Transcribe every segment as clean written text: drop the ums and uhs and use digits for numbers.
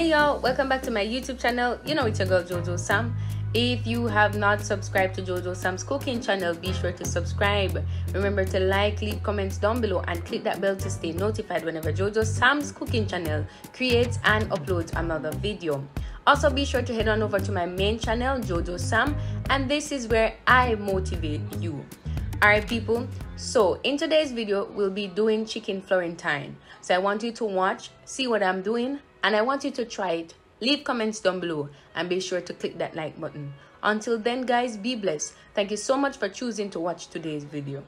Hey y'all, welcome back to my YouTube channel. You know it's your girl Jojo Sam. If you have not subscribed to Jojo Sam's cooking channel, be sure to subscribe. Remember to like, leave comments down below, and click that bell to stay notified whenever Jojo Sam's cooking channel creates and uploads another video. Also, be sure to head on over to my main channel, Jojo Sam, and this is where I motivate you. Alright people, so in today's video we'll be doing chicken Florentine. So I want you to watch, see what I'm doing, and I want you to try it. Leave comments down below and be sure to click that like button. Until then guys, be blessed. Thank you so much for choosing to watch today's video.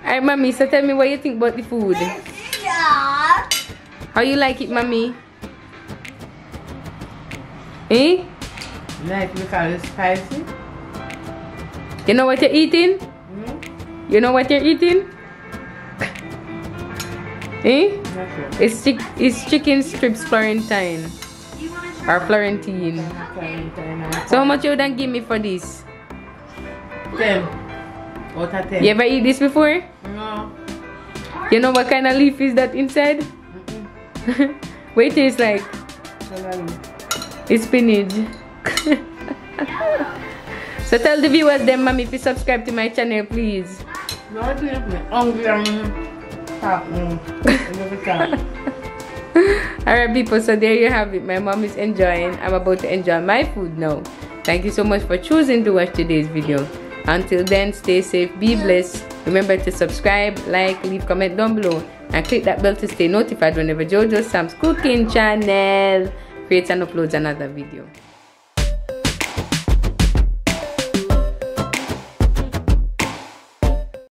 Alright, mommy, so tell me what you think about the food. Yeah. How you like it, mommy? Eh? Like because it's spicy. You know what you're eating? Mm-hmm. You know what you're eating? Eh? Not sure. It's chicken strips Florentine. Or Florentine. So how much you done give me for this? 10 out of 10. You ever eat this before? No. You know what kind of leaf is that inside? What it tastes like? It's spinach. So tell the viewers them, mommy, if you subscribe to my channel, please. No, it's not hungry. Alright people, so there you have it. My mom is enjoying. I'm about to enjoy my food now. Thank you so much for choosing to watch today's video. Until then, stay safe, be blessed. Remember to subscribe, like, leave comment down below, and click that bell to stay notified whenever JoJo Sam's Cooking channel creates and uploads another video.